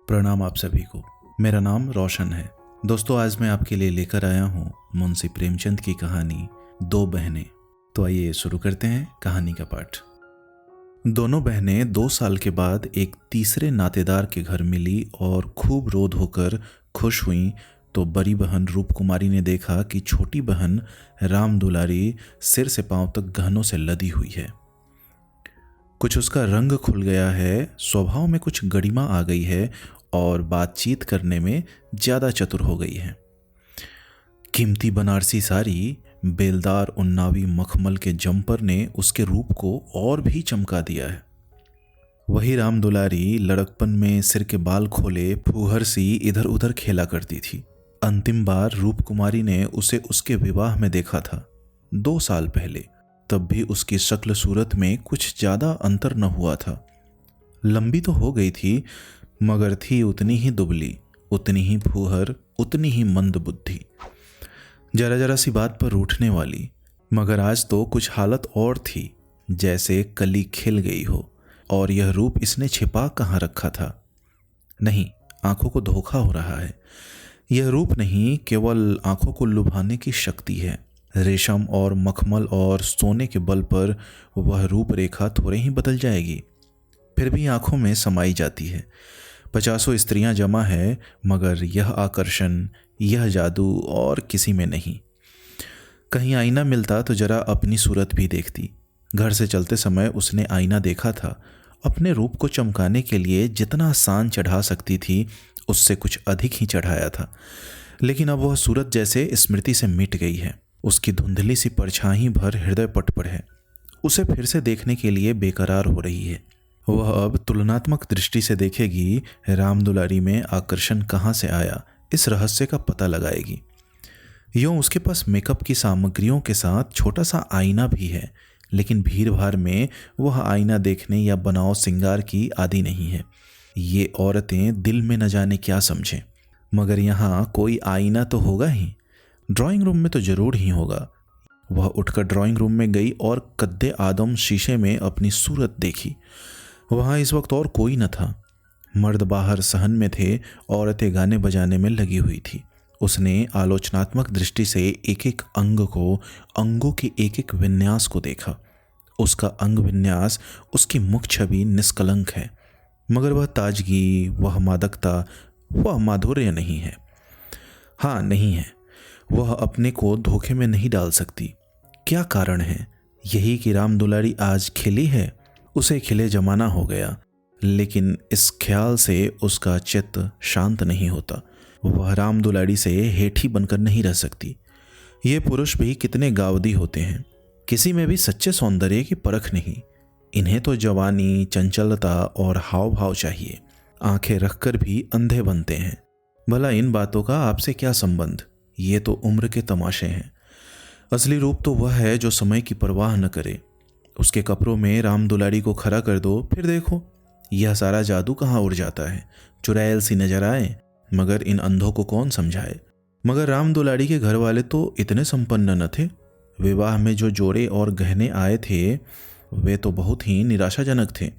प्रणाम आप सभी को। मेरा नाम रोशन है। दोस्तों, आज मैं आपके लिए लेकर आया हूँ मुंशी प्रेमचंद की कहानी दो बहनें। तो आइए शुरू करते हैं कहानी का पाठ। दोनों बहनें 2 साल के बाद एक तीसरे नातेदार के घर मिली और खूब रो धोकर खुश हुईं। तो बड़ी बहन रूप कुमारी ने देखा कि छोटी बहन राम दुलारी सिर से पांव तक गहनों से लदी हुई है। कुछ उसका रंग खुल गया है, स्वभाव में कुछ गरिमा आ गई है और बातचीत करने में ज़्यादा चतुर हो गई है। कीमती बनारसी साड़ी, बेलदार उन्नावी मखमल के जंपर ने उसके रूप को और भी चमका दिया है। वही राम दुलारी लड़कपन में सिर के बाल खोले फूहर सी इधर उधर खेला करती थी। अंतिम बार रूप कुमारी ने उसे उसके विवाह में देखा था, 2 साल पहले। तब भी उसकी शक्ल सूरत में कुछ ज़्यादा अंतर न हुआ था। लंबी तो हो गई थी, मगर थी उतनी ही दुबली, उतनी ही फूहर, उतनी ही मंद बुद्धि, जरा जरा सी बात पर रूठने वाली। मगर आज तो कुछ हालत और थी, जैसे कली खिल गई हो। और यह रूप इसने छिपा कहाँ रखा था? नहीं, आंखों को धोखा हो रहा है। यह रूप नहीं, केवल आंखों को लुभाने की शक्ति है। रेशम और मखमल और सोने के बल पर वह रूपरेखा थोड़े ही बदल जाएगी, फिर भी आंखों में समाई जाती है। 50 स्त्रियां जमा है, मगर यह आकर्षण, यह जादू और किसी में नहीं। कहीं आईना मिलता तो जरा अपनी सूरत भी देखती। घर से चलते समय उसने आईना देखा था। अपने रूप को चमकाने के लिए जितना सान चढ़ा सकती थी, उससे कुछ अधिक ही चढ़ाया था। लेकिन अब वह सूरत जैसे स्मृति से मिट गई है। उसकी धुंधली सी परछाई भर हृदय पट पर है। उसे फिर से देखने के लिए बेकरार हो रही है। वह अब तुलनात्मक दृष्टि से देखेगी, राम दुलारी में आकर्षण कहाँ से आया, इस रहस्य का पता लगाएगी। यूँ उसके पास मेकअप की सामग्रियों के साथ छोटा सा आईना भी है, लेकिन भीड़ भाड़ में वह आईना देखने या बनाव सिंगार की आदी नहीं है। ये औरतें दिल में न जाने क्या समझें। मगर यहाँ कोई आईना तो होगा ही, ड्राइंग रूम में तो जरूर ही होगा। वह उठकर ड्राइंग रूम में गई और कद्दे आदम शीशे में अपनी सूरत देखी। वहाँ इस वक्त और कोई न था। मर्द बाहर सहन में थे, औरतें गाने बजाने में लगी हुई थी। उसने आलोचनात्मक दृष्टि से एक एक अंग को, अंगों के एक एक विन्यास को देखा। उसका अंग विन्यास, उसकी मुख छवि निष्कलंक है, मगर वह ताजगी, वह मादकता, वह माधुर्य नहीं है। हाँ, नहीं है। वह अपने को धोखे में नहीं डाल सकती। क्या कारण है? यही कि राम दुलारी आज खिली है। उसे खिले जमाना हो गया, लेकिन इस ख्याल से उसका चित्त शांत नहीं होता। वह राम दुलारी से हेठी बनकर नहीं रह सकती। ये पुरुष भी कितने गावदी होते हैं, किसी में भी सच्चे सौंदर्य की परख नहीं। इन्हें तो जवानी, चंचलता और हाव भाव चाहिए। आंखें रखकर भी अंधे बनते हैं। भला इन बातों का आपसे क्या संबंध? ये तो उम्र के तमाशे हैं। असली रूप तो वह है जो समय की परवाह न करे। उसके कपड़ों में राम दुलारी को खड़ा कर दो, फिर देखो यह सारा जादू कहाँ उड़ जाता है। चुड़ैल सी नजर आए, मगर इन अंधों को कौन समझाए। मगर राम दुलारी के घर वाले तो इतने संपन्न न थे। विवाह में जो जोड़े और गहने आए थे, वे तो बहुत ही निराशाजनक थे।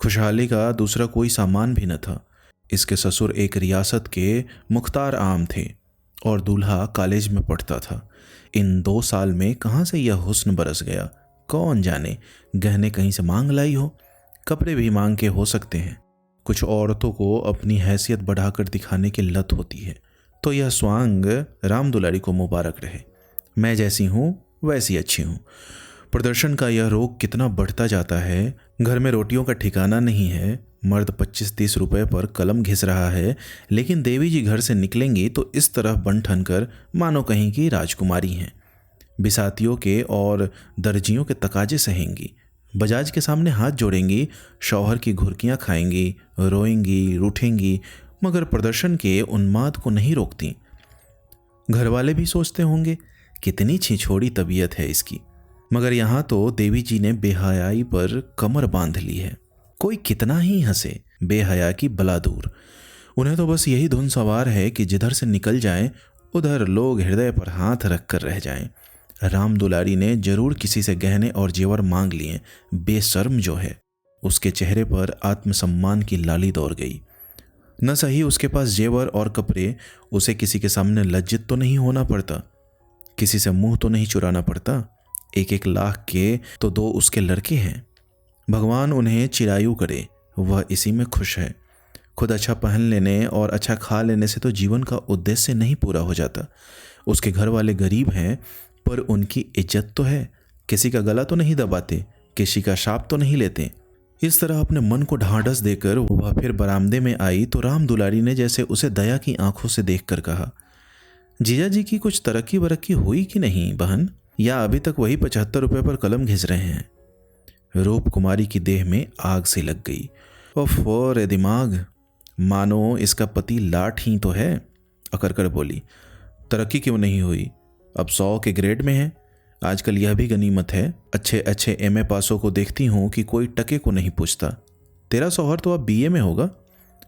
खुशहाली का दूसरा कोई सामान भी न था। इसके ससुर एक रियासत के मुख्तार आम थे और दूल्हा कॉलेज में पढ़ता था। इन 2 साल में कहाँ से यह हुस्न बरस गया, कौन जाने। गहने कहीं से मांग लाई हो, कपड़े भी मांग के हो सकते हैं। कुछ औरतों को अपनी हैसियत बढ़ाकर दिखाने की लत होती है, तो यह स्वांग राम दुलारी को मुबारक रहे। मैं जैसी हूँ वैसी अच्छी हूँ। प्रदर्शन का यह रोग कितना बढ़ता जाता है। घर में रोटियों का ठिकाना नहीं है। मर्द 25-30 रुपए पर कलम घिस रहा है, लेकिन देवी जी घर से निकलेंगी तो इस तरह बन ठन कर मानो कहीं की राजकुमारी हैं। बिसातियों के और दर्जियों के तकाजे सहेंगी, बजाज के सामने हाथ जोड़ेंगी, शौहर की घुर्कियाँ खाएंगी, रोएंगी, रूठेंगी, मगर प्रदर्शन के उन्माद को नहीं रोकती। घर वाले भी सोचते होंगे, कितनी छिछोड़ी तबीयत है इसकी। मगर यहाँ तो देवी जी ने बेहयाई पर कमर बांध ली है। कोई कितना ही हंसे, बेहया की बला दूर। उन्हें तो बस यही धुन सवार है कि जिधर से निकल जाएं, उधर लोग हृदय पर हाथ रख कर रह जाएं। राम दुलारी ने जरूर किसी से गहने और जेवर मांग लिए। बेशर्म जो है। उसके चेहरे पर आत्मसम्मान की लाली दौड़ गई। न सही उसके पास जेवर और कपड़े, उसे किसी के सामने लज्जित तो नहीं होना पड़ता, किसी से मुंह तो नहीं चुराना पड़ता। 1-1 लाख के तो 2 उसके लड़के हैं। भगवान उन्हें चिरायु करे, वह इसी में खुश है। खुद अच्छा पहन लेने और अच्छा खा लेने से तो जीवन का उद्देश्य नहीं पूरा हो जाता। उसके घर वाले गरीब हैं, पर उनकी इज्जत तो है। किसी का गला तो नहीं दबाते, किसी का शाप तो नहीं लेते। इस तरह अपने मन को ढांढस देकर वह फिर बरामदे में आई तो राम दुलारी ने जैसे उसे दया की आंखों से देखकर कहा, जीजा जी की कुछ तरक्की वरक्की हुई कि नहीं बहन, या अभी तक वही 75 रुपए पर कलम घिस रहे हैं? रूप कुमारी की देह में आग सी लग गई। ओफो रे दिमाग, मानो इसका पति लाठ ही तो है। अकर कर बोली, तरक्की क्यों नहीं हुई? अब 100 के ग्रेड में है। आजकल यह भी गनीमत है, अच्छे अच्छे एमए पासों को देखती हूँ कि कोई टके को नहीं पूछता। तेरा शौहर तो अब बीए में होगा।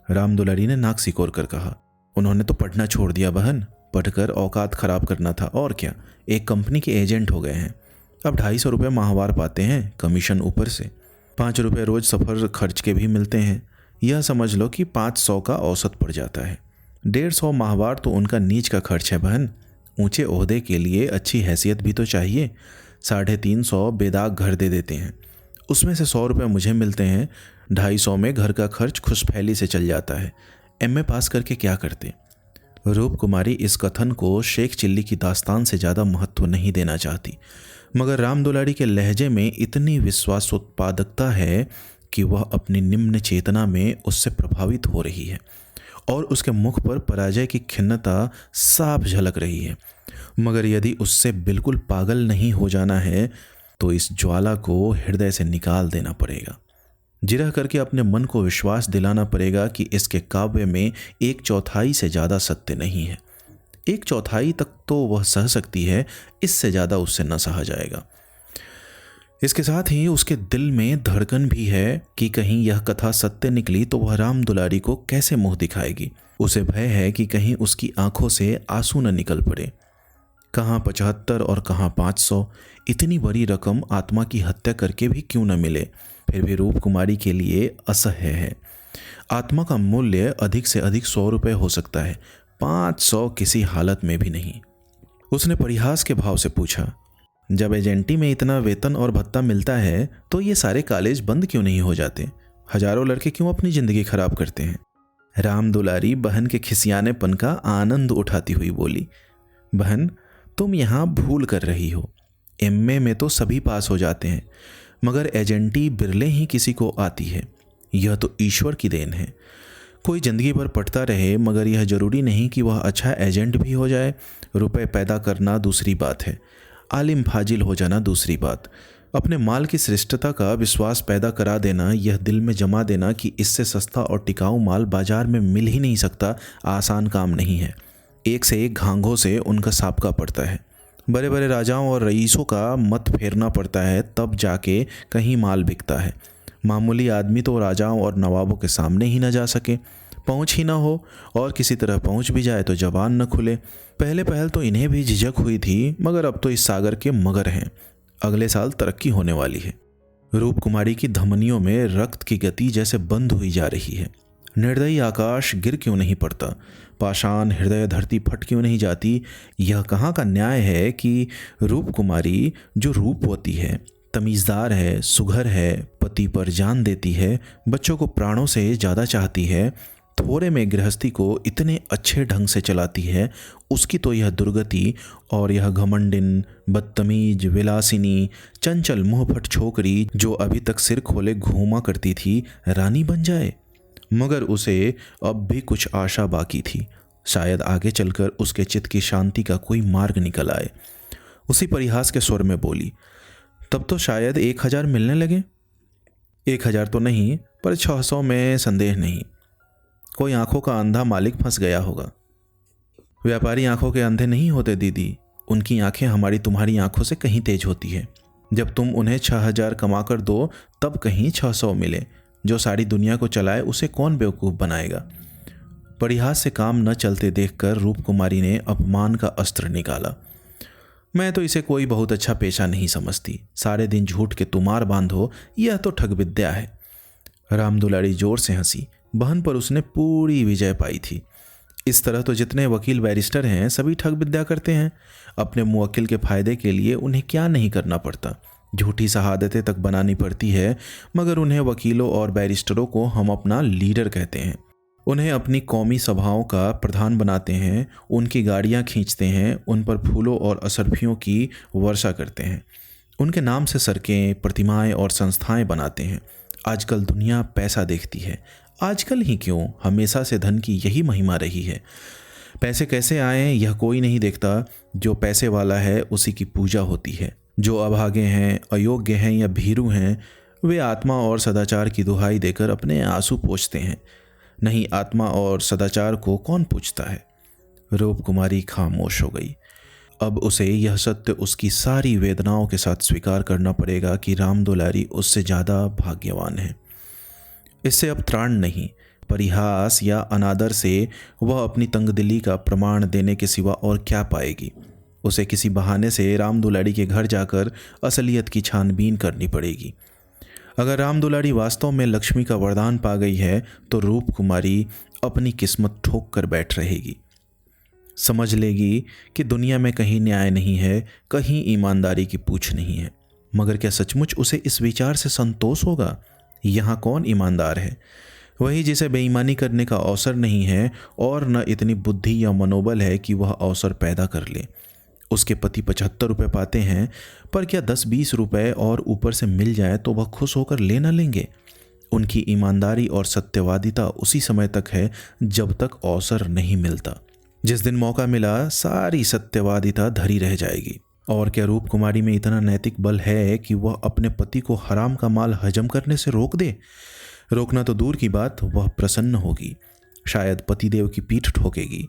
राम दुलारी ने नाक सिकोड़ कर कहा, उन्होंने तो पढ़ना छोड़ दिया बहन, पढ़कर औकात खराब करना था और क्या। एक कंपनी के एजेंट हो गए हैं। अब 250 रुपये माहवार पाते हैं, कमीशन ऊपर से। 5 रुपये रोज सफ़र खर्च के भी मिलते हैं। यह समझ लो कि 500 का औसत पड़ जाता है। 150 माहवार तो उनका नीच का खर्च है बहन। ऊंचे ओहदे के लिए अच्छी हैसियत भी तो चाहिए। 350 बेदाग घर दे देते हैं, उसमें से 100 रुपये मुझे मिलते हैं। 250 में घर का खर्च खुशफैली से चल जाता है। एमए पास करके क्या करते? रूप कुमारी इस कथन को शेख चिल्ली की दास्तान से ज़्यादा महत्व नहीं देना चाहती, मगर राम दुलारी के लहजे में इतनी विश्वासोत्पादकता है कि वह अपनी निम्न चेतना में उससे प्रभावित हो रही है और उसके मुख पर पराजय की खिन्नता साफ झलक रही है। मगर यदि उससे बिल्कुल पागल नहीं हो जाना है तो इस ज्वाला को हृदय से निकाल देना पड़ेगा। जिरह करके अपने मन को विश्वास दिलाना पड़ेगा कि इसके काव्य में 1/4 से ज़्यादा सत्य नहीं है। 1/4 तक तो वह सह सकती है, इससे ज़्यादा उससे न सहा जाएगा। इसके साथ ही उसके दिल में धड़कन भी है कि कहीं यह कथा सत्य निकली तो वह राम दुलारी को कैसे मुंह दिखाएगी। उसे भय है कि कहीं उसकी आंखों से आंसू न निकल पड़े। कहाँ 75 और कहाँ 500, इतनी बड़ी रकम आत्मा की हत्या करके भी क्यों न मिले, फिर भी रूप कुमारी के लिए असह्य है। आत्मा का मूल्य अधिक से अधिक 100 रुपये हो सकता है, 500 किसी हालत में भी नहीं। उसने परिहास के भाव से पूछा, जब एजेंटी में इतना वेतन और भत्ता मिलता है तो ये सारे कॉलेज बंद क्यों नहीं हो जाते? हजारों लड़के क्यों अपनी जिंदगी खराब करते हैं? राम दुलारी बहन के खिसियानेपन का आनंद उठाती हुई बोली, बहन तुम यहाँ भूल कर रही हो। एमए में तो सभी पास हो जाते हैं, मगर एजेंटी बिरले ही किसी को आती है। यह तो ईश्वर की देन है। कोई जिंदगी भर पढ़ता रहे, मगर यह जरूरी नहीं कि वह अच्छा एजेंट भी हो जाए। रुपए पैदा करना दूसरी बात है, आलिम फाजिल हो जाना दूसरी बात। अपने माल की श्रेष्ठता का विश्वास पैदा करा देना, यह दिल में जमा देना कि इससे सस्ता और टिकाऊ माल बाजार में मिल ही नहीं सकता, आसान काम नहीं है। एक से एक घांघों से उनका साबका पड़ता है। बड़े बड़े राजाओं और रईसों का मत फेरना पड़ता है, तब जाके कहीं माल बिकता है। मामूली आदमी तो राजाओं और नवाबों के सामने ही ना जा सके, पहुंच ही ना हो, और किसी तरह पहुंच भी जाए तो जबान न खुले। पहले पहल तो इन्हें भी झिझक हुई थी, मगर अब तो इस सागर के मगर हैं। अगले साल तरक्की होने वाली है। रूप कुमारी की धमनियों में रक्त की गति जैसे बंद हुई जा रही है। निर्दयी आकाश गिर क्यों नहीं पड़ता? पाषाण हृदय धरती फट क्यों नहीं जाती? यह कहाँ का न्याय है कि रूप कुमारी, जो रूपवती है, तमीज़दार है, सुघर है, पति पर जान देती है, बच्चों को प्राणों से ज़्यादा चाहती है, थोड़े में गृहस्थी को इतने अच्छे ढंग से चलाती है, उसकी तो यह दुर्गति और यह घमंडिन, बदतमीज, विलासिनी, चंचल मुंहफट छोकरी जो अभी तक सिर खोले घूमा करती थी, रानी बन जाए। मगर उसे अब भी कुछ आशा बाकी थी। शायद आगे चलकर उसके चित्त की शांति का कोई मार्ग निकल आए। उसी परिहास के स्वर में बोली, तब तो शायद 1000 मिलने लगे। 1000 तो नहीं, पर 600 में संदेह नहीं। कोई आंखों का अंधा मालिक फंस गया होगा। व्यापारी आंखों के अंधे नहीं होते दीदी, उनकी आंखें हमारी तुम्हारी आंखों से कहीं तेज होती है। जब तुम उन्हें 6000 कमा कर दो तब कहीं 600 मिले। जो सारी दुनिया को चलाए उसे कौन बेवकूफ़ बनाएगा? परिहास से काम न चलते देखकर रूप कुमारी ने अपमान का अस्त्र निकाला। मैं तो इसे कोई बहुत अच्छा पेशा नहीं समझती। सारे दिन झूठ के तुमार बांधो, यह तो ठग विद्या है। राम दुलारी जोर से हंसी। बहन पर उसने पूरी विजय पाई थी। इस तरह तो जितने वकील बैरिस्टर हैं सभी ठग विद्या करते हैं। अपने मुवक्किल के फायदे के लिए उन्हें क्या नहीं करना पड़ता, झूठी शहादतें तक बनानी पड़ती है, मगर उन्हें वकीलों और बैरिस्टरों को हम अपना लीडर कहते हैं। उन्हें अपनी कौमी सभाओं का प्रधान बनाते हैं, उनकी गाड़ियां खींचते हैं, उन पर फूलों और असरफियों की वर्षा करते हैं, उनके नाम से सड़कें, प्रतिमाएं और संस्थाएं बनाते हैं। आजकल दुनिया पैसा देखती है। आजकल ही क्यों, हमेशा से धन की यही महिमा रही है। पैसे कैसे आए यह कोई नहीं देखता, जो पैसे वाला है उसी की पूजा होती है। जो अभागे हैं, अयोग्य हैं या भीरू हैं, वे आत्मा और सदाचार की दुहाई देकर अपने आंसू पोंछते हैं। नहीं, आत्मा और सदाचार को कौन पूछता है। रूप कुमारी खामोश हो गई। अब उसे यह सत्य उसकी सारी वेदनाओं के साथ स्वीकार करना पड़ेगा कि राम दुलारी उससे ज़्यादा भाग्यवान है। इससे अब त्राण नहीं, परिहास या अनादर से वह अपनी तंगदिली का प्रमाण देने के सिवा और क्या पाएगी। उसे किसी बहाने से राम दुलारी के घर जाकर असलियत की छानबीन करनी पड़ेगी। अगर राम दुलारी वास्तव में लक्ष्मी का वरदान पा गई है तो रूप कुमारी अपनी किस्मत ठोक कर बैठ रहेगी। समझ लेगी कि दुनिया में कहीं न्याय नहीं है, कहीं ईमानदारी की पूछ नहीं है। मगर क्या सचमुच उसे इस विचार से संतोष होगा? यहाँ कौन ईमानदार है? वही जिसे बेईमानी करने का अवसर नहीं है और न इतनी बुद्धि या मनोबल है कि वह अवसर पैदा कर ले। उसके पति 75 रुपये पाते हैं, पर क्या 10-20 रुपये और ऊपर से मिल जाए तो वह खुश होकर ले न लेंगे? उनकी ईमानदारी और सत्यवादिता उसी समय तक है जब तक अवसर नहीं मिलता। जिस दिन मौका मिला सारी सत्यवादिता धरी रह जाएगी। और क्या रूप कुमारी में इतना नैतिक बल है कि वह अपने पति को हराम का माल हजम करने से रोक दे? रोकना तो दूर की बात, वह प्रसन्न होगी, शायद पतिदेव की पीठ ठोकेगी।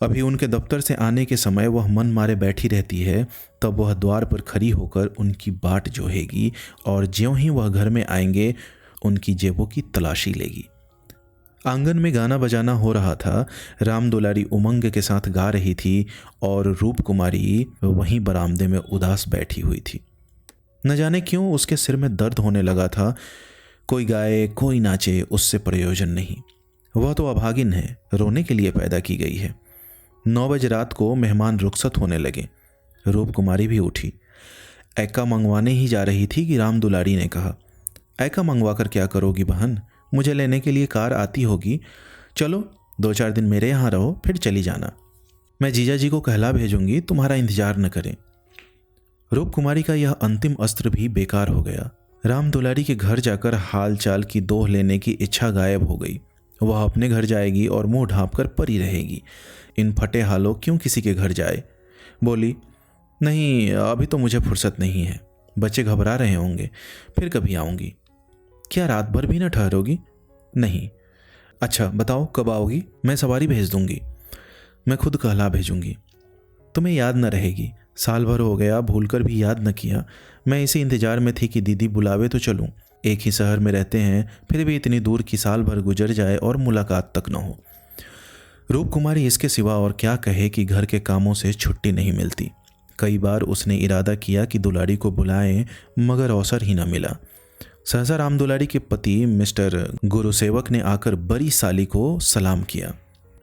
अभी उनके दफ्तर से आने के समय वह मन मारे बैठी रहती है, तब वह द्वार पर खड़ी होकर उनकी बाट जोहेगी और ज्यों ही वह घर में आएंगे उनकी जेबों की तलाशी लेगी। आंगन में गाना बजाना हो रहा था। राम दुलारी उमंग के साथ गा रही थी और रूप कुमारी वहीं बरामदे में उदास बैठी हुई थी। न जाने क्यों उसके सिर में दर्द होने लगा था। कोई गाए कोई नाचे, उससे प्रयोजन नहीं। वह तो अभागिन है, रोने के लिए पैदा की गई है। 9 बजे रात को मेहमान रुखसत होने लगे। रूप कुमारी भी उठी, ऐका मंगवाने ही जा रही थी कि राम दुलारी ने कहा, ऐका मंगवा कर क्या करोगी बहन? मुझे लेने के लिए कार आती होगी। चलो 2-4 दिन मेरे यहाँ रहो, फिर चली जाना। मैं जीजा जी को कहला भेजूंगी, तुम्हारा इंतजार न करें। रूप कुमारी का यह अंतिम अस्त्र भी बेकार हो गया। राम दुलारी के घर जाकर हाल चाल की दोह लेने की इच्छा गायब हो गई। वह अपने घर जाएगी और मुंह ढांप कर परी रहेगी। इन फटे हालों क्यों किसी के घर जाए। बोली, नहीं अभी तो मुझे फुर्सत नहीं है, बच्चे घबरा रहे होंगे, फिर कभी आऊँगी। क्या रात भर भी ना ठहरोगी? नहीं। अच्छा बताओ कब आओगी? मैं सवारी भेज दूंगी। मैं खुद कहला भेजूंगी। तुम्हें याद न रहेगी, साल भर हो गया, भूलकर भी याद न किया। मैं इसी इंतजार में थी कि दीदी बुलावे तो चलूं। एक ही शहर में रहते हैं, फिर भी इतनी दूर की साल भर गुजर जाए और मुलाकात तक न हो। रूप कुमारी इसके सिवा और क्या कहे कि घर के कामों से छुट्टी नहीं मिलती। कई बार उसने इरादा किया कि दुलारी को बुलाएं, मगर अवसर ही न मिला। सहसा राम दुलारी के पति मिस्टर गुरुसेवक ने आकर बड़ी साली को सलाम किया।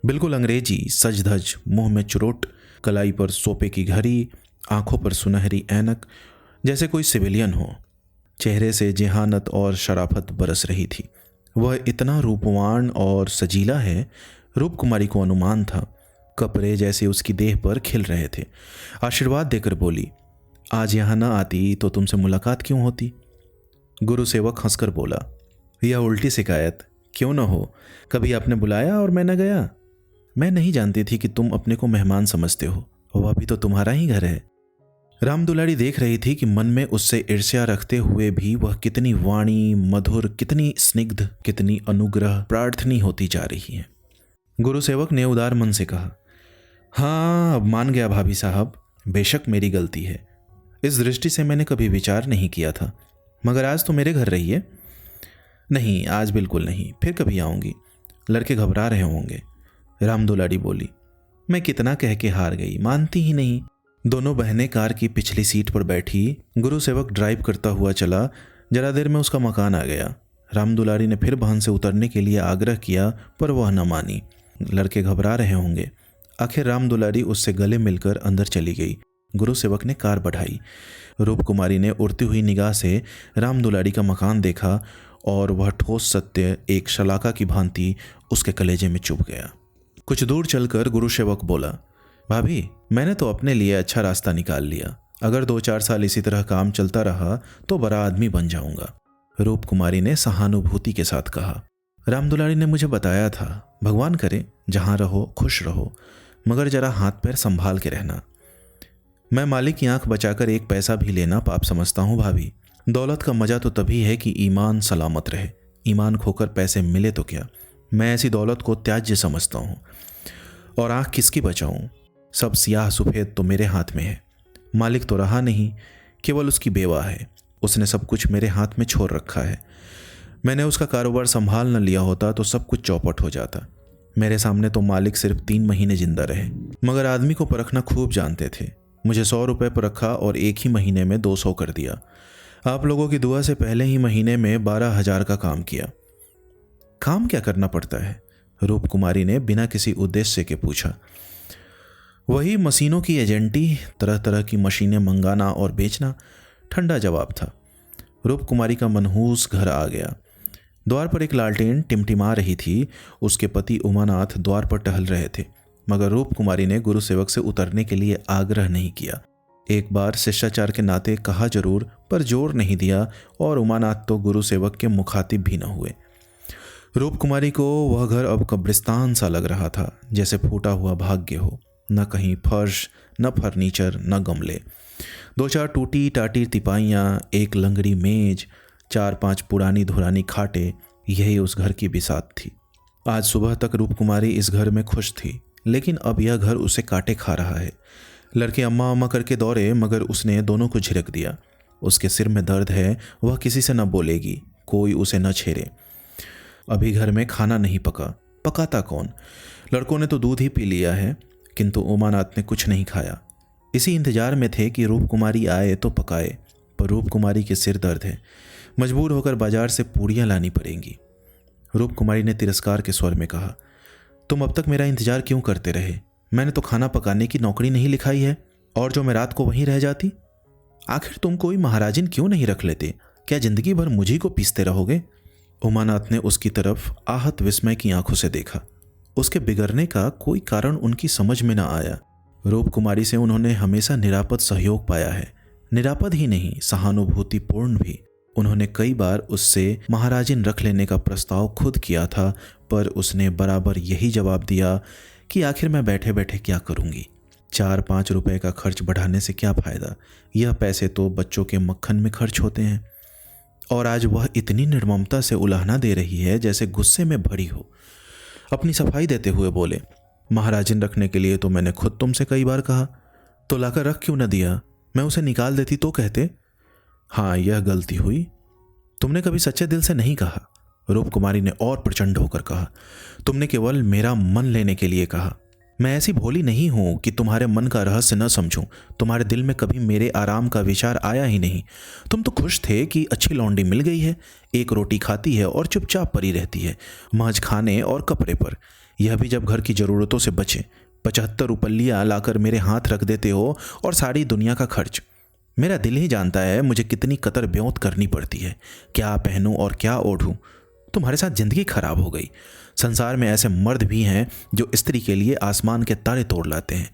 बिल्कुल अंग्रेजी, सज धज, मुंह में चुरोट, कलाई पर सोपे की घड़ी, आंखों पर सुनहरी ऐनक, जैसे कोई सिविलियन हो। चेहरे से जेहानत और शराफत बरस रही थी। वह इतना रूपवान और सजीला है, रूप कुमारी को अनुमान था। कपड़े जैसे उसकी देह पर खिल रहे थे। आशीर्वाद देकर बोली, आज यहाँ न आती तो तुमसे मुलाकात क्यों होती? गुरुसेवक हंसकर बोला, यह उल्टी शिकायत। क्यों न हो, कभी आपने बुलाया और मैं न गया? मैं नहीं जानती थी कि तुम अपने को मेहमान समझते हो, वह भी तो तुम्हारा ही घर है। राम दुलारी देख रही थी कि मन में उससे ईर्ष्या रखते हुए भी वह कितनी वाणी मधुर, कितनी स्निग्ध, कितनी अनुग्रह प्रार्थनी होती जा रही है। गुरुसेवक ने उदार मन से कहा, हाँ अब मान गया भाभी साहब, बेशक मेरी गलती है। इस दृष्टि से मैंने कभी विचार नहीं किया था, मगर आज तो मेरे घर रहिए। नहीं आज बिल्कुल नहीं, फिर कभी आऊँगी। लड़के घबरा रहे होंगे। राम दुलारी बोली, मैं कितना कह के हार गई, मानती ही नहीं। दोनों बहनें कार की पिछली सीट पर बैठी। गुरुसेवक ड्राइव करता हुआ चला। जरा देर में उसका मकान आ गया। राम दुलारी ने फिर वाहन से उतरने के लिए आग्रह किया, पर वह न मानी। लड़के घबरा रहे होंगे। आखिर राम दुलारी उससे गले मिलकर अंदर चली गई। गुरु सेवक ने कार बढ़ाई। रूप कुमारी ने उड़ती हुई निगाह से राम दुलारी का मकान देखा और वह ठोस सत्य एक शलाका की भांति उसके कलेजे में चुभ गया। कुछ दूर चलकर गुरु सेवक बोला, भाभी, मैंने तो अपने लिए अच्छा रास्ता निकाल लिया। अगर 2-4 साल इसी तरह काम चलता रहा तो बड़ा आदमी बन जाऊंगा। रूप कुमारी ने सहानुभूति के साथ कहा, राम दुलारी ने मुझे बताया था, भगवान करे जहां रहो खुश रहो, मगर जरा हाथ पैर संभाल के रहना। मैं मालिक की आंख बचाकर एक पैसा भी लेना पाप समझता हूँ भाभी। दौलत का मजा तो तभी है कि ईमान सलामत रहे। ईमान खोकर पैसे मिले तो क्या। मैं ऐसी दौलत को त्याज्य समझता हूँ। और आंख किसकी बचाऊं? सब सियाह सफेद तो मेरे हाथ में है। मालिक तो रहा नहीं, केवल उसकी बेवा है। उसने सब कुछ मेरे हाथ में छोड़ रखा है। मैंने उसका कारोबार संभाल न लिया होता तो सब कुछ चौपट हो जाता। मेरे सामने तो मालिक सिर्फ 3 महीने जिंदा रहे, मगर आदमी को परखना खूब जानते थे। मुझे 100 रुपये पर रखा और एक ही महीने में 200 कर दिया। आप लोगों की दुआ से पहले ही महीने में 12,000 का काम किया। काम क्या करना पड़ता है? रूप कुमारी ने बिना किसी उद्देश्य के पूछा। वही मशीनों की एजेंटी, तरह तरह की मशीनें मंगाना और बेचना, ठंडा जवाब था। रूप कुमारी का मनहूस घर आ गया। द्वार पर एक लालटेन टिमटिमा रही थी। उसके पति उमानाथ द्वार पर टहल रहे थे, मगर रूप कुमारी ने गुरु सेवक से उतरने के लिए आग्रह नहीं किया। एक बार शिष्टाचार के नाते कहा जरूर, पर जोर नहीं दिया, और उमानाथ तो गुरु सेवक के मुखातिब भी न हुए। रूप कुमारी को वह घर अब कब्रिस्तान सा लग रहा था, जैसे फूटा हुआ भाग्य हो। न कहीं फर्श, न फर्नीचर, न गमले। 2-4 टूटी टाटी तिपाइयाँ, एक लंगड़ी मेज, 4-5 पुरानी धुरानी खाटे, यही उस घर की बिसात थी। आज सुबह तक रूप कुमारी इस घर में खुश थी, लेकिन अब यह घर उसे काटे खा रहा है। लड़के अम्मा अम्मा करके दौड़े, मगर उसने दोनों को झिड़क दिया। उसके सिर में दर्द है, वह किसी से न बोलेगी, कोई उसे न छेड़े। अभी घर में खाना नहीं पका, पकाता कौन? लड़कों ने तो दूध ही पी लिया है, किंतु उमानाथ ने कुछ नहीं खाया। इसी इंतजार में थे कि रूप कुमारी आए तो पकाए, पर रूप कुमारी के सिर दर्द है। मजबूर होकर बाजार से पूड़ियाँ लानी पड़ेंगी। रूप कुमारी ने तिरस्कार के स्वर में कहा, तुम अब तक मेरा इंतजार क्यों करते रहे? मैंने तो खाना पकाने की नौकरी नहीं लिखाई है, और जो मैं रात को वहीं रह जाती। आखिर तुम कोई महाराजिन क्यों नहीं रख लेते? क्या जिंदगी भर मुझी को पीसते रहोगे? उमानाथ ने उसकी तरफ आहत विस्मय की आंखों से देखा। उसके बिगड़ने का कोई कारण उनकी समझ में न आया। रूप कुमारी से उन्होंने हमेशा निरापद सहयोग पाया है। निरापद ही नहीं, सहानुभूतिपूर्ण भी। उन्होंने कई बार उससे महाराजिन रख लेने का प्रस्ताव खुद किया था, पर उसने बराबर यही जवाब दिया कि आखिर मैं बैठे बैठे क्या करूंगी? 4-5 रुपए का खर्च बढ़ाने से क्या फायदा? यह पैसे तो बच्चों के मक्खन में खर्च होते हैं। और आज वह इतनी निर्ममता से उलाहना दे रही है जैसे गुस्से में भरी हो। अपनी सफाई देते हुए बोले, महाराजिन रखने के लिए तो मैंने खुद तुमसे कई बार कहा, तो लाकर रख क्यों न दिया? मैं उसे निकाल देती तो कहते। हाँ, यह गलती हुई। तुमने कभी सच्चे दिल से नहीं कहा। रूप कुमारी ने और प्रचंड होकर कहा, तुमने केवल मेरा मन लेने के लिए कहा। मैं ऐसी भोली नहीं हूं कि तुम्हारे मन का रहस्य न समझूं। तुम्हारे दिल में कभी मेरे आराम का विचार आया ही नहीं। तुम तो खुश थे कि अच्छी लौंडी मिल गई है, एक रोटी खाती है और चुपचाप पड़ी रहती है, महज खाने और कपड़े पर। यह भी जब घर की ज़रूरतों से बचे। 75 रुपया लाकर मेरे हाथ रख देते हो, और सारी दुनिया का खर्च। मेरा दिल ही जानता है मुझे कितनी कतर ब्योंत करनी पड़ती है, क्या पहनूं और क्या ओढ़ूं। तुम्हारे साथ जिंदगी खराब हो गई। संसार में ऐसे मर्द भी हैं जो स्त्री के लिए आसमान के तारे तोड़ लाते हैं।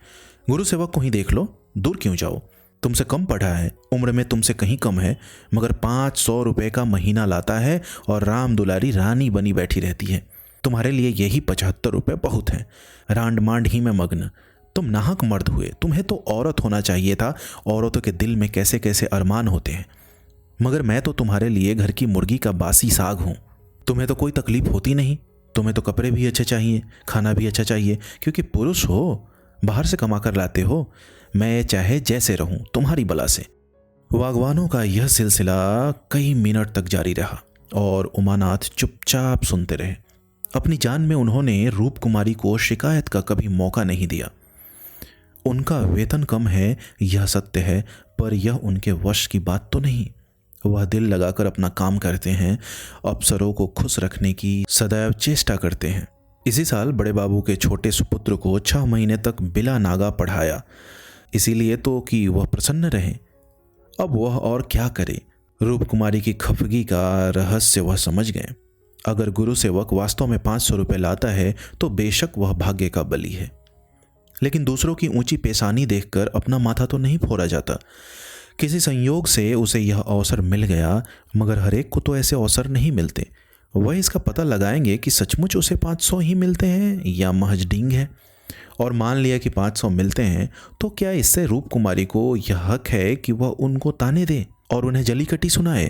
गुरु सेवक को ही देख लो, दूर क्यों जाओ? तुमसे कम पढ़ा है, उम्र में तुमसे कहीं कम है, मगर 500 रुपये का महीना लाता है और राम दुलारी रानी बनी बैठी रहती है। तुम्हारे लिए यही 75 रुपये बहुत हैं। रांड मांड ही में मग्न। तुम नाहक मर्द हुए। तुम्हें तो औरत होना चाहिए था। औरतों के दिल में कैसे कैसे अरमान होते हैं। मगर मैं तो तुम्हारे लिए घर की मुर्गी का बासी साग हूँ। तुम्हें तो कोई तकलीफ होती नहीं। तुम्हें तो कपड़े भी अच्छे चाहिए, खाना भी अच्छा चाहिए, क्योंकि पुरुष हो, बाहर से कमा कर लाते हो। मैं चाहे जैसे रहूं तुम्हारी बला से। वागवानों का यह सिलसिला कई मिनट तक जारी रहा और उमानाथ चुपचाप सुनते रहे। अपनी जान में उन्होंने रूप कुमारी को शिकायत का कभी मौका नहीं दिया। उनका वेतन कम है, यह सत्य है, पर यह उनके वश की बात तो नहीं। वह दिल लगाकर अपना काम करते हैं, अफसरों को खुश रखने की सदैव चेष्टा करते हैं। इसी साल बड़े बाबू के छोटे सुपुत्र को 6 महीने तक बिला नागा पढ़ाया, इसीलिए तो कि वह प्रसन्न रहे। अब वह और क्या करे। रूप कुमारी की खफगी का रहस्य वह समझ गए। अगर गुरु सेवक वास्तव में 500 रुपये लाता है तो बेशक वह भाग्य का बली है, लेकिन दूसरों की ऊंची पेशानी देखकर अपना माथा तो नहीं फोड़ा जाता। किसी संयोग से उसे यह अवसर मिल गया, मगर हरेक को तो ऐसे अवसर नहीं मिलते। वह इसका पता लगाएंगे कि सचमुच उसे 500 ही मिलते हैं या महज डींग है। और मान लिया कि 500 मिलते हैं, तो क्या इससे रूप कुमारी को यह हक है कि वह उनको ताने दे और उन्हें जलीकट्टी सुनाए?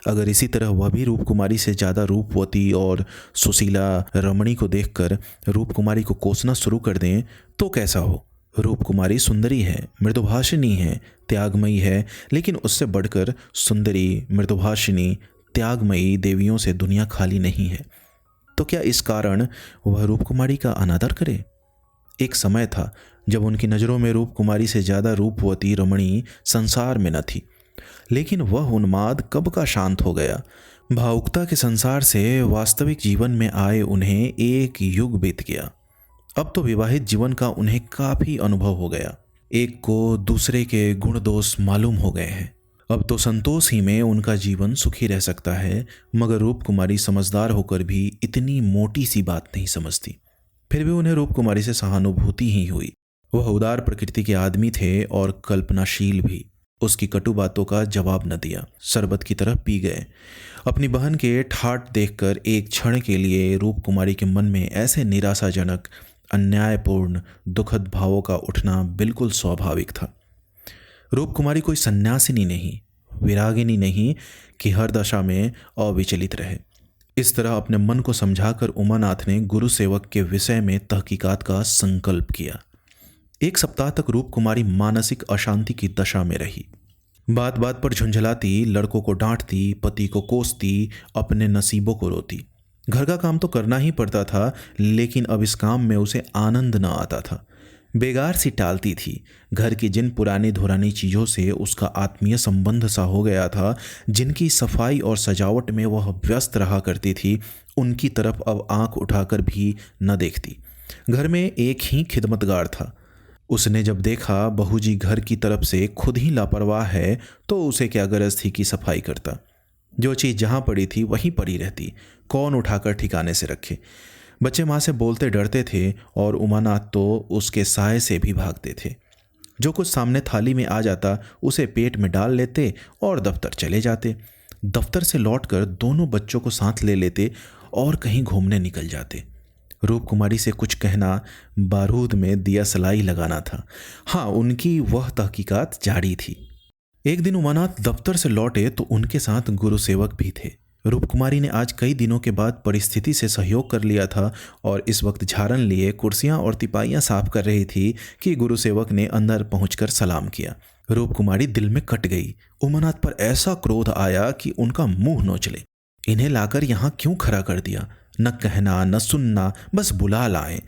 अगर इसी तरह वह भी रूप कुमारी से ज़्यादा रूपवती और सुशीला रमणी को देखकर रूप कुमारी को कोसना शुरू कर दें तो कैसा हो? रूप कुमारी सुंदरी है, मृदुभाषिनी है, त्यागमयी है, लेकिन उससे बढ़कर सुंदरी, मृदुभाषिनी, त्यागमयी देवियों से दुनिया खाली नहीं है। तो क्या इस कारण वह रूप कुमारी का अनादर करे? एक समय था जब उनकी नज़रों में रूप कुमारी से ज़्यादा रूपवती रमणी संसार में न थी, लेकिन वह उन्माद कब का शांत हो गया। भावुकता के संसार से वास्तविक जीवन में आए उन्हें एक युग बीत गया। अब तो विवाहित जीवन का उन्हें काफ़ी अनुभव हो गया। एक को दूसरे के गुण दोष मालूम हो गए हैं। अब तो संतोष ही में उनका जीवन सुखी रह सकता है, मगर रूप कुमारी समझदार होकर भी इतनी मोटी सी बात नहीं समझती। फिर भी उन्हें रूप कुमारी से सहानुभूति ही हुई। वह उदार प्रकृति के आदमी थे और कल्पनाशील भी। उसकी कटु बातों का जवाब न दिया, शरबत की तरह पी गए। अपनी बहन के ठाठ देखकर एक क्षण के लिए रूप कुमारी के मन में ऐसे निराशाजनक, अन्यायपूर्ण, दुखद भावों का उठना बिल्कुल स्वाभाविक था। रूप कुमारी कोई सन्यासिनी नहीं, विरागिनी नहीं कि हर दशा में अविचलित रहे। इस तरह अपने मन को समझाकर उमानाथ ने गुरु सेवक के विषय में तहकीकात का संकल्प किया। 1 सप्ताह तक रूप कुमारी मानसिक अशांति की दशा में रही। बात बात पर झुंझलाती, लड़कों को डांटती, पति को कोसती, अपने नसीबों को रोती। घर का काम तो करना ही पड़ता था, लेकिन अब इस काम में उसे आनंद न आता था। बेगार सी टालती थी। घर की जिन पुरानी धुरानी चीज़ों से उसका आत्मीय संबंध सा हो गया था, जिनकी सफाई और सजावट में वह व्यस्त रहा करती थी, उनकी तरफ अब आंख उठाकर भी न देखती। घर में एक ही खिदमतगार था। उसने जब देखा बहूजी घर की तरफ से खुद ही लापरवाह है, तो उसे क्या गरज थी कि सफाई करता। जो चीज़ जहाँ पड़ी थी वहीं पड़ी रहती, कौन उठाकर ठिकाने से रखे। बच्चे माँ से बोलते डरते थे और उमानाथ तो उसके साय से भी भागते थे। जो कुछ सामने थाली में आ जाता उसे पेट में डाल लेते और दफ्तर चले जाते। दफ्तर से लौटकर दोनों बच्चों को साथ ले लेते और कहीं घूमने निकल जाते। रूप कुमारी से कुछ कहना बारूद में दिया सलाई लगाना था। हाँ, उनकी वह तहकीकात जारी थी। एक दिन उमानाथ दफ्तर से लौटे तो उनके साथ गुरु सेवक भी थे। रूप कुमारी ने आज कई दिनों के बाद परिस्थिति से सहयोग कर लिया था और इस वक्त झाड़न लिए कुर्सियां और तिपाइयां साफ कर रही थी कि गुरु सेवक ने अंदर पहुंचकर सलाम किया। रूप कुमारी दिल में कट गई। उमानाथ पर ऐसा क्रोध आया कि उनका मुंह नोच ले। इन्हें लाकर यहाँ क्यों खड़ा कर दिया? न कहना न सुनना, बस बुला लाए।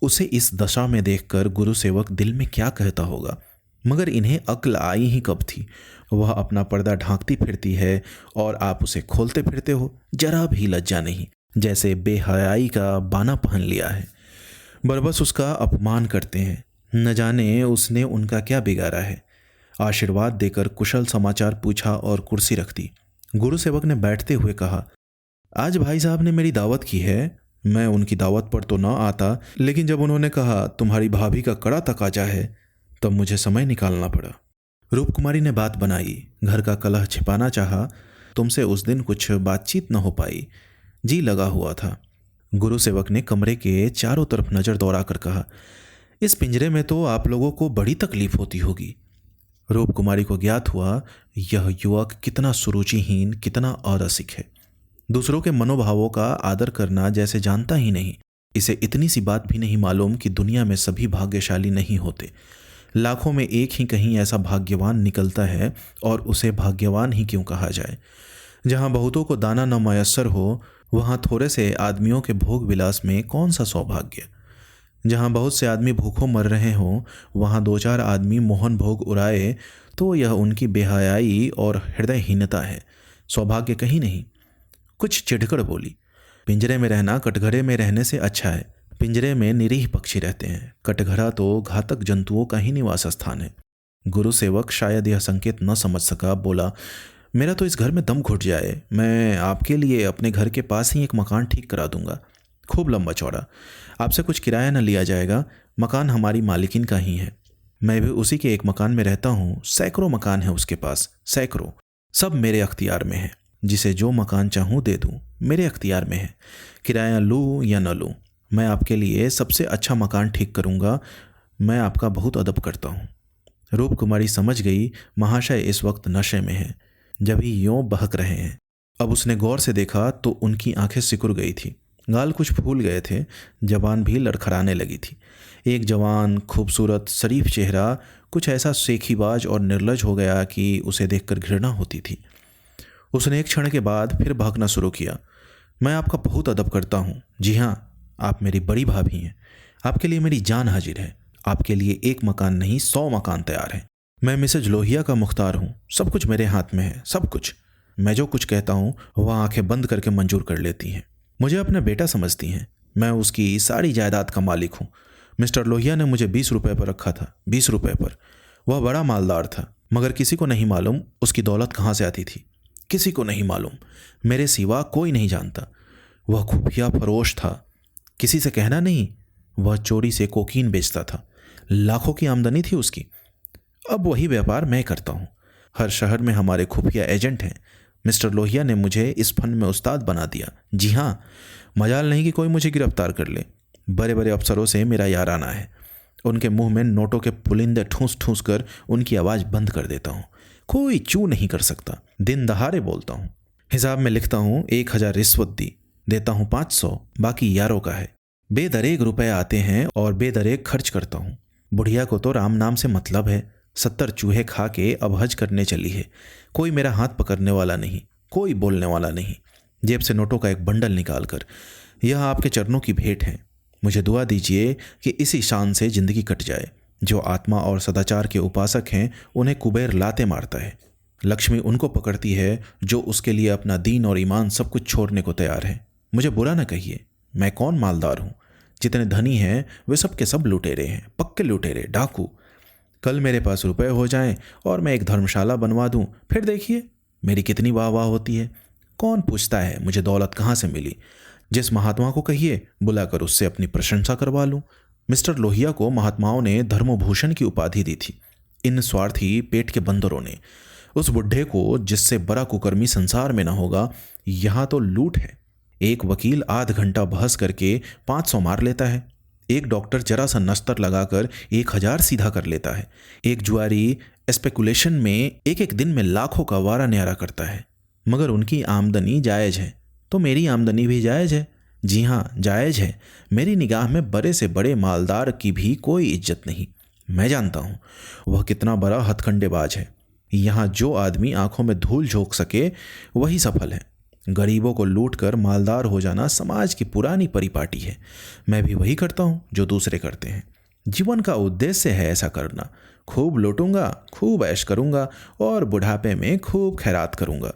उसे इस दशा में देखकर गुरु सेवक दिल में क्या कहता होगा, मगर इन्हें अक्ल आई ही कब थी। वह अपना पर्दा ढांकती फिरती है और आप उसे खोलते फिरते हो, जरा भी लज्जा नहीं, जैसे बेहयाई का बाना पहन लिया है। बरबस उसका अपमान करते हैं। न जाने उसने उनका क्या बिगाड़ा है। आशीर्वाद देकर कुशल समाचार पूछा और कुर्सी रख दी। गुरु सेवक ने बैठते हुए कहा, आज भाई साहब ने मेरी दावत की है। मैं उनकी दावत पर तो न आता, लेकिन जब उन्होंने कहा तुम्हारी भाभी का कड़ा तकाजा है, तब मुझे समय निकालना पड़ा। रूप कुमारी ने बात बनाई। घर का कलह छिपाना चाहा। तुमसे उस दिन कुछ बातचीत न हो पाई, जी लगा हुआ था। गुरु सेवक ने कमरे के चारों तरफ नज़र दौड़ाकर कहा, इस पिंजरे में तो आप लोगों को बड़ी तकलीफ होती होगी। रूप कुमारी को ज्ञात हुआ यह युवक कितना सुरुचिहीन, कितना अरसिक है। दूसरों के मनोभावों का आदर करना जैसे जानता ही नहीं। इसे इतनी सी बात भी नहीं मालूम कि दुनिया में सभी भाग्यशाली नहीं होते। लाखों में एक ही कहीं ऐसा भाग्यवान निकलता है, और उसे भाग्यवान ही क्यों कहा जाए। जहाँ बहुतों को दाना न मयस्सर हो, वहाँ थोड़े से आदमियों के भोग विलास में कौन सा सौभाग्य। जहाँ बहुत से आदमी भूखों मर रहे हों, वहाँ 2-4 आदमी मोहन भोग उड़ाए तो यह उनकी बेहयाई और हृदयहीनता है, सौभाग्य कहीं नहीं। कुछ चिढ़कर बोली, पिंजरे में रहना कटघरे में रहने से अच्छा है। पिंजरे में निरीह पक्षी रहते हैं, कटघरा तो घातक जंतुओं का ही निवास स्थान है। गुरु सेवक शायद यह संकेत न समझ सका, बोला, मेरा तो इस घर में दम घुट जाए। मैं आपके लिए अपने घर के पास ही एक मकान ठीक करा दूंगा, खूब लंबा चौड़ा। आपसे कुछ किराया न लिया जाएगा, मकान हमारी मालिकिन का ही है। मैं भी उसी के एक मकान में रहता हूँ, सैकड़ों मकान है उसके पास, सैकड़ों, सब मेरे अख्तियार में है। जिसे जो मकान चाहूँ दे दूँ, मेरे अख्तियार में है। किराया लूँ या न लूँ, मैं आपके लिए सबसे अच्छा मकान ठीक करूँगा। मैं आपका बहुत अदब करता हूँ। रूप कुमारी समझ गई महाशय इस वक्त नशे में है, जब ही यों बहक रहे हैं। अब उसने गौर से देखा तो उनकी आंखें सिकुड़ गई थी, गाल कुछ फूल गए थे, जबान भी लड़खड़ाने लगी थी। एक जवान खूबसूरत शरीफ चेहरा कुछ ऐसा सेखीबाज और निर्लज हो गया कि उसे देखकर घृणा होती थी। उसने एक क्षण के बाद फिर बहकना शुरू किया, मैं आपका बहुत अदब करता हूँ। जी हाँ, आप मेरी बड़ी भाभी हैं। आपके लिए मेरी जान हाजिर है। आपके लिए एक मकान नहीं 100 मकान तैयार हैं। मैं मिसेज लोहिया का मुख्तार हूँ, सब कुछ मेरे हाथ में है, सब कुछ। मैं जो कुछ कहता हूँ वह आंखें बंद करके मंजूर कर लेती हैं। मुझे अपना बेटा समझती हैं। मैं उसकी सारी जायदाद का मालिक हूँ। मिस्टर लोहिया ने मुझे 20 रुपये पर रखा था, 20 रुपये पर। वह बड़ा मालदार था, मगर किसी को नहीं मालूम उसकी दौलत कहाँ से आती थी, किसी को नहीं मालूम, मेरे सिवा कोई नहीं जानता। वह खुफिया फरोश था, किसी से कहना नहीं। वह चोरी से कोकीन बेचता था, लाखों की आमदनी थी उसकी। अब वही व्यापार मैं करता हूँ। हर शहर में हमारे खुफिया एजेंट हैं। मिस्टर लोहिया ने मुझे इस फन में उस्ताद बना दिया। जी हाँ, मजाल नहीं कि कोई मुझे गिरफ्तार कर ले। बड़े बड़े अफसरों से मेरा याराना है। उनके मुंह में नोटों के पुलिंदे ठूस ठूस कर उनकी आवाज़ बंद कर देता हूँ। कोई चू नहीं कर सकता। दिन दहाड़े बोलता हूँ। हिसाब में लिखता हूँ 1000 रिश्वत दी, देता हूँ 500, बाकी यारों का है। बेदरेग रुपए आते हैं और बेदरेग खर्च करता हूँ। बुढ़िया को तो राम नाम से मतलब है। 70 चूहे खा के अब हज करने चली है। कोई मेरा हाथ पकड़ने वाला नहीं, कोई बोलने वाला नहीं। जेब से नोटों का एक बंडल निकालकर, यह आपके चरणों की भेंट है। मुझे दुआ दीजिए कि इसी शान से जिंदगी कट जाए। जो आत्मा और सदाचार के उपासक हैं उन्हें कुबेर लाते मारता है। लक्ष्मी उनको पकड़ती है जो उसके लिए अपना दीन और ईमान सब कुछ छोड़ने को तैयार है। मुझे बुरा न कहिए, मैं कौन मालदार हूँ। जितने धनी हैं वे सब के सब लुटेरे हैं, पक्के लुटेरे, डाकू। कल मेरे पास रुपए हो जाएं और मैं एक धर्मशाला बनवा दूं, फिर देखिए मेरी कितनी वाह वाह होती है। कौन पूछता है मुझे दौलत कहाँ से मिली। जिस महात्मा को कहिए बुलाकर उससे अपनी प्रशंसा करवा लूं। मिस्टर लोहिया को महात्माओं ने धर्मभूषण की उपाधि दी थी, इन स्वार्थी पेट के बंदरों ने। उस बुढ़े को जिससे बड़ा कुकर्मी संसार में न होगा, यहाँ तो लूट है। एक वकील आध घंटा बहस करके 500 मार लेता है। एक डॉक्टर जरा सा नस्तर लगाकर 1000 सीधा कर लेता है। एक जुआरी स्पेकुलेशन में एक दिन में लाखों का वारा न्यारा करता है। मगर उनकी आमदनी जायज़ है तो मेरी आमदनी भी जायज़ है। जी हाँ, जायज़ है। मेरी निगाह में बड़े से बड़े मालदार की भी कोई इज्जत नहीं। मैं जानता हूँ वह कितना बड़ा हथकंडेबाज है। यहाँ जो आदमी आंखों में धूल झोंक सके वही सफल है। गरीबों को लूट कर मालदार हो जाना समाज की पुरानी परिपाटी है। मैं भी वही करता हूँ जो दूसरे करते हैं। जीवन का उद्देश्य है ऐसा करना। खूब लूटूंगा, खूब ऐश करूंगा और बुढ़ापे में खूब खैरात करूंगा।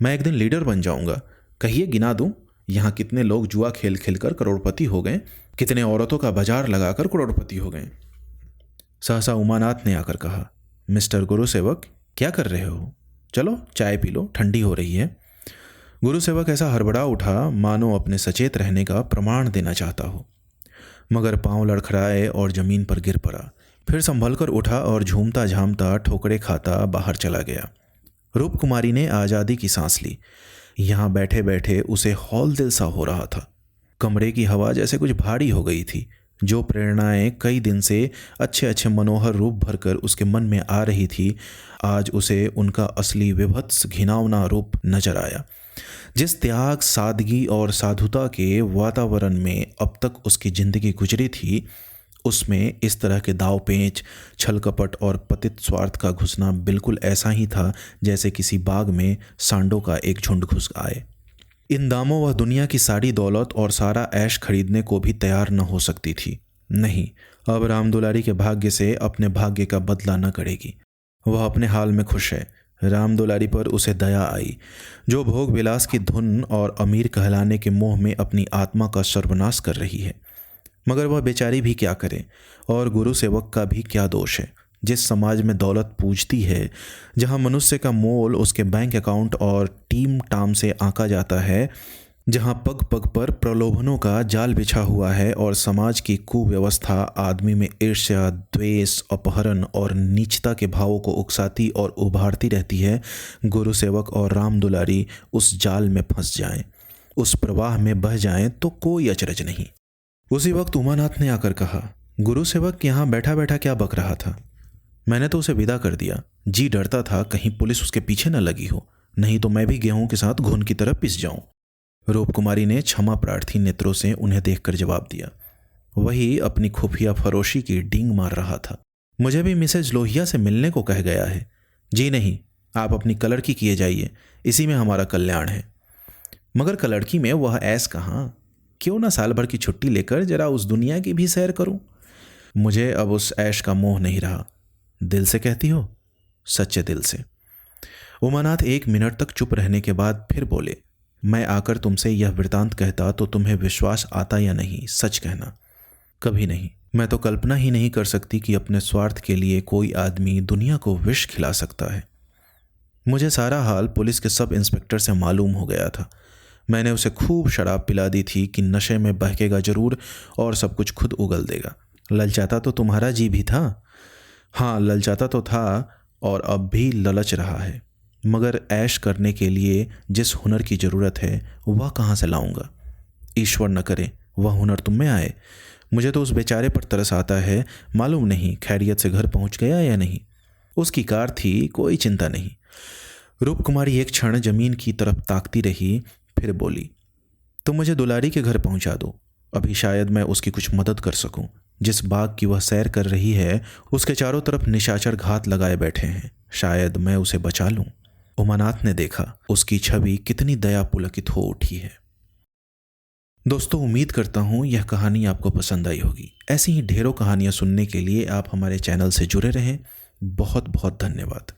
मैं एक दिन लीडर बन जाऊंगा। कहिए गिना दूं यहाँ कितने लोग जुआ खेल खेल कर करोड़पति हो गए, कितने औरतों का बाजार लगाकर करोड़पति हो गए। सहसा उमानाथ ने आकर कहा, मिस्टर गुरु सेवक क्या कर रहे हो? चलो चाय पी लो, ठंडी हो रही है। गुरु सेवक ऐसा हड़बड़ा उठा मानो अपने सचेत रहने का प्रमाण देना चाहता हो, मगर पांव लड़खड़ाए और जमीन पर गिर पड़ा। फिर संभल कर उठा और झूमता झामता ठोकरे खाता बाहर चला गया। रूप कुमारी ने आज़ादी की सांस ली। यहाँ बैठे बैठे उसे हौल दिल सा हो रहा था। कमरे की हवा जैसे कुछ भारी हो गई थी। जो प्रेरणाएं कई दिन से अच्छे अच्छे मनोहर रूप भरकर उसके मन में आ रही थी, आज उसे उनका असली विभत्स घिनौना रूप नजर आया। जिस त्याग, सादगी और साधुता के वातावरण में अब तक उसकी जिंदगी गुजरी थी, उसमें इस तरह के दाव पेंच, छल कपट और पतित स्वार्थ का घुसना बिल्कुल ऐसा ही था जैसे किसी बाग में सांडों का एक झुंड घुस आए। इन दामों वह दुनिया की सारी दौलत और सारा ऐश खरीदने को भी तैयार न हो सकती थी। नहीं, अब राम दुलारी के भाग्य से अपने भाग्य का बदला न करेगी। वह अपने हाल में खुश है। राम दुलारी पर उसे दया आई, जो भोग विलास की धुन और अमीर कहलाने के मोह में अपनी आत्मा का सर्वनाश कर रही है। मगर वह बेचारी भी क्या करे, और गुरु सेवक का भी क्या दोष है। जिस समाज में दौलत पूजती है, जहां मनुष्य का मोल उसके बैंक अकाउंट और टीम टाम से आंका जाता है, जहां पग पग पर प्रलोभनों का जाल बिछा हुआ है और समाज की कुव्यवस्था आदमी में ईर्ष्या, द्वेष, अपहरण और नीचता के भावों को उकसाती और उभारती रहती है, गुरु सेवक और राम दुलारी उस जाल में फंस जाएं, उस प्रवाह में बह जाएं तो कोई अचरज नहीं। उसी वक्त उमानाथ ने आकर कहा, गुरु सेवक यहाँ बैठा बैठा क्या बक रहा था? मैंने तो उसे विदा कर दिया। जी डरता था कहीं पुलिस उसके पीछे न लगी हो, नहीं तो मैं भी गेहूं के साथ घुन की तरह पिस जाऊं। रूप कुमारी ने क्षमा प्रार्थी नेत्रों से उन्हें देखकर जवाब दिया। वही अपनी खुफिया फरोशी की डींग मार रहा था। मुझे भी मिसेज लोहिया से मिलने को कह गया है। जी नहीं, आप अपनी कलड़की किए जाइए, इसी में हमारा कल्याण है। मगर कलड़की में वह ऐस कहाँ? क्यों ना साल भर की छुट्टी लेकर जरा उस दुनिया की भी सैर करूं। मुझे अब उस ऐश का मोह नहीं रहा। दिल से कहती हो? सच्चे दिल से। उमानाथ 1 मिनट तक चुप रहने के बाद फिर बोले, मैं आकर तुमसे यह वृतांत कहता तो तुम्हें विश्वास आता या नहीं? सच कहना। कभी नहीं। मैं तो कल्पना ही नहीं कर सकती कि अपने स्वार्थ के लिए कोई आदमी दुनिया को विष खिला सकता है। मुझे सारा हाल पुलिस के सब इंस्पेक्टर से मालूम हो गया था। मैंने उसे खूब शराब पिला दी थी कि नशे में बहकेगा जरूर और सब कुछ खुद उगल देगा। ललचाता तो तुम्हारा जी भी था। हाँ, ललचाता तो था और अब भी ललच रहा है, मगर ऐश करने के लिए जिस हुनर की ज़रूरत है वह कहाँ से लाऊंगा? ईश्वर न करे वह हुनर तुम में आए। मुझे तो उस बेचारे पर तरस आता है। मालूम नहीं खैरियत से घर पहुंच गया या नहीं। उसकी कार थी, कोई चिंता नहीं। रूप कुमारी एक क्षण जमीन की तरफ ताकती रही, फिर बोली, तुम मुझे दुलारी के घर पहुंचा दो। अभी शायद मैं उसकी कुछ मदद कर सकूं। जिस बाग की वह सैर कर रही है उसके चारों तरफ निशाचर घात लगाए बैठे हैं। शायद मैं उसे बचा लूं। उमानाथ ने देखा, उसकी छवि कितनी दया पुलकित हो उठी है। दोस्तों, उम्मीद करता हूं यह कहानी आपको पसंद आई होगी। ऐसी ही ढेरों कहानियां सुनने के लिए आप हमारे चैनल से जुड़े रहें। बहुत बहुत धन्यवाद।